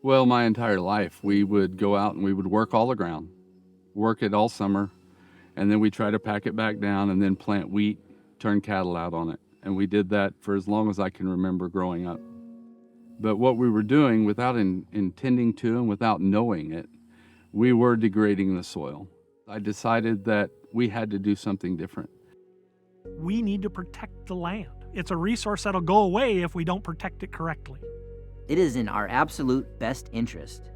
Well, my entire life, we would go out and we would work all the ground, work it all summer, and then we try to pack it back down and then plant wheat, turn cattle out on it. And we did that for as long as I can remember growing up. But what we were doing without intending to and without knowing it, we were degrading the soil. I decided that we had to do something different. We need to protect the land. It's a resource that'll go away if we don't protect it correctly. It is in our absolute best interest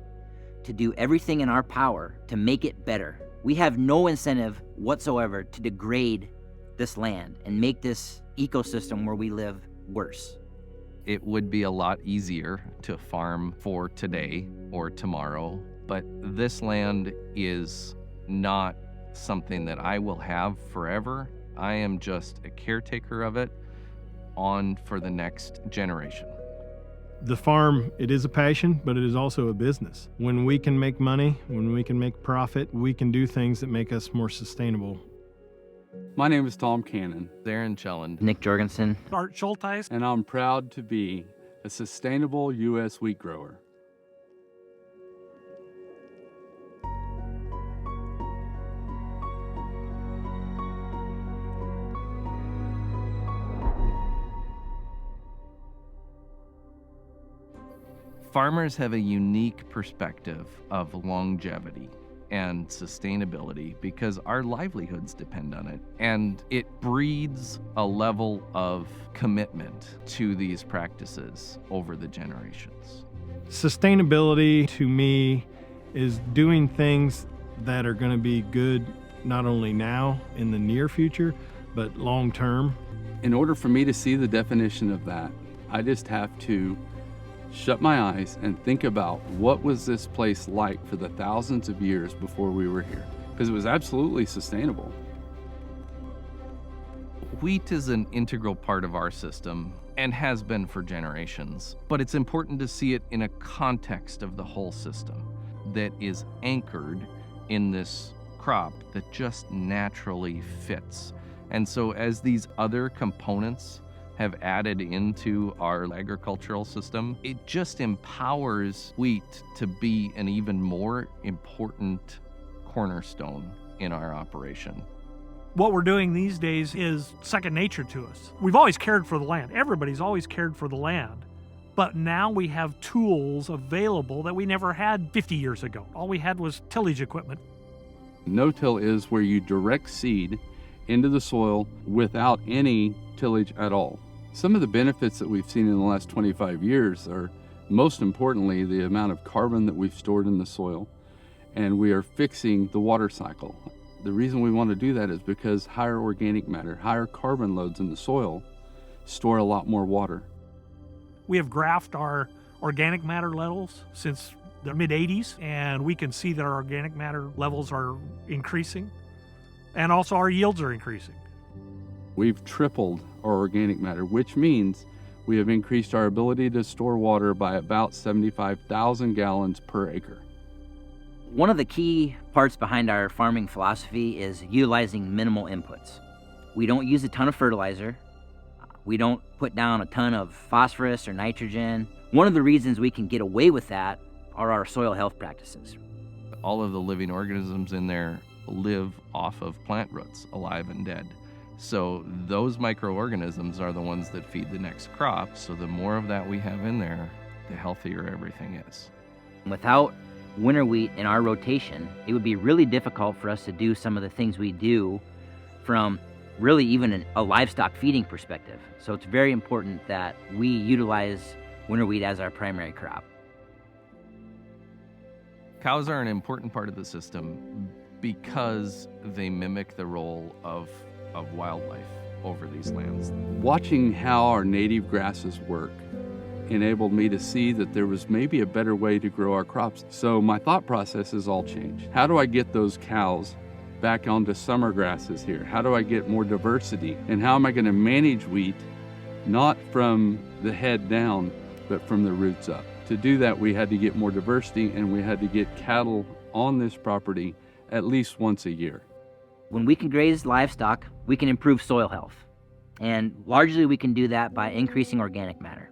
to do everything in our power to make it better. We have no incentive whatsoever to degrade this land and make this ecosystem where we live worse. It would be a lot easier to farm for today or tomorrow, but this land is not something that I will have forever. I am just a caretaker of it on for the next generation. The farm, it is a passion, but it is also a business. When we can make money, when we can make profit, we can do things that make us more sustainable. My name is Tom Cannon, Darren Chelland. Nick Jorgensen. Art Schulteis. and I'm proud to be a sustainable U.S. wheat grower. Farmers have a unique perspective of longevity and sustainability because our livelihoods depend on it. And it breeds a level of commitment to these practices over the generations. Sustainability to me is doing things that are going to be good not only now in the near future, but long term. In order for me to see the definition of that, I just have to shut my eyes and think about what was this place like for the thousands of years before we were here, because it was absolutely sustainable. Wheat is an integral part of our system and has been for generations, but it's important to see it in a context of the whole system that is anchored in this crop that just naturally fits. And so as these other components have added into our agricultural system, it just empowers wheat to be an even more important cornerstone in our operation. What we're doing these days is second nature to us. We've always cared for the land. Everybody's always cared for the land. But now we have tools available that we never had 50 years ago. All we had was tillage equipment. No-till is where you direct seed into the soil without any tillage at all. Some of the benefits that we've seen in the last 25 years are, most importantly, the amount of carbon that we've stored in the soil, and we are fixing the water cycle. The reason we want to do that is because higher organic matter, higher carbon loads in the soil store a lot more water. We have graphed our organic matter levels since the mid-'80s, and we can see that our organic matter levels are increasing, and also our yields are increasing. We've tripled our organic matter, which means we have increased our ability to store water by about 75,000 gallons per acre. One of the key parts behind our farming philosophy is utilizing minimal inputs. We don't use a ton of fertilizer. We don't put down a ton of phosphorus or nitrogen. One of the reasons we can get away with that are our soil health practices. All of the living organisms in there live off of plant roots, alive and dead. So those microorganisms are the ones that feed the next crop. So the more of that we have in there, the healthier everything is. Without winter wheat in our rotation, it would be really difficult for us to do some of the things we do from really even a livestock feeding perspective. So it's very important that we utilize winter wheat as our primary crop. Cows are an important part of the system because they mimic the role of wildlife over these lands. Watching how our native grasses work enabled me to see that there was maybe a better way to grow our crops. So my thought process has all changed. How do I get those cows back onto summer grasses here? How do I get more diversity? And how am I going to manage wheat, not from the head down, but from the roots up? To do that, we had to get more diversity, and we had to get cattle on this property at least once a year. When we can graze livestock, we can improve soil health. And largely we can do that by increasing organic matter.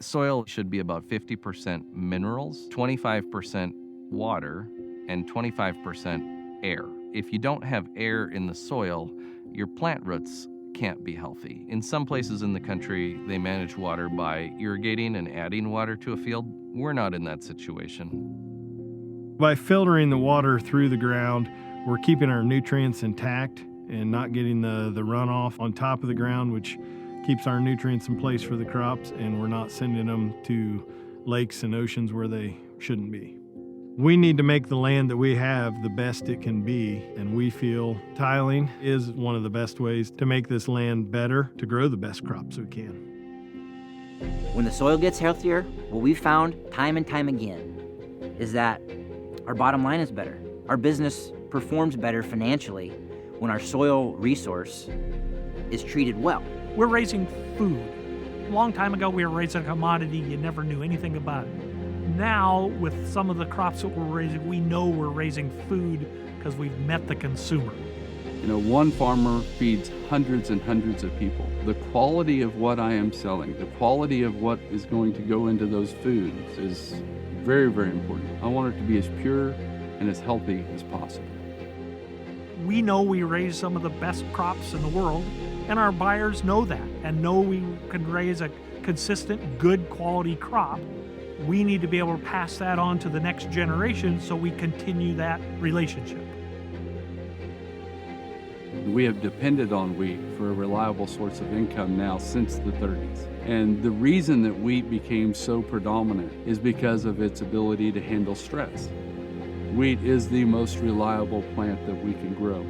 Soil should be about 50% minerals, 25% water, and 25% air. If you don't have air in the soil, your plant roots can't be healthy. In some places in the country, they manage water by irrigating and adding water to a field. We're not in that situation. By filtering the water through the ground, we're keeping our nutrients intact and not getting the runoff on top of the ground, which keeps our nutrients in place for the crops, and we're not sending them to lakes and oceans where they shouldn't be. We need to make the land that we have the best it can be, and we feel tiling is one of the best ways to make this land better, to grow the best crops we can. When the soil gets healthier, what we've found time and time again is that our bottom line is better. Our business performs better financially when our soil resource is treated well. We're raising food. A long time ago, we were raising a commodity you never knew anything about. Now, with some of the crops that we're raising, we know we're raising food because we've met the consumer. You know, one farmer feeds hundreds and hundreds of people. The quality of what I am selling, the quality of what is going to go into those foods is very, very important. I want it to be as pure and as healthy as possible. We know we raise some of the best crops in the world, and our buyers know that and know we can raise a consistent, good quality crop. We need to be able to pass that on to the next generation so we continue that relationship. We have depended on wheat for a reliable source of income now since the 30s. And the reason that wheat became so predominant is because of its ability to handle stress. Wheat is the most reliable plant that we can grow.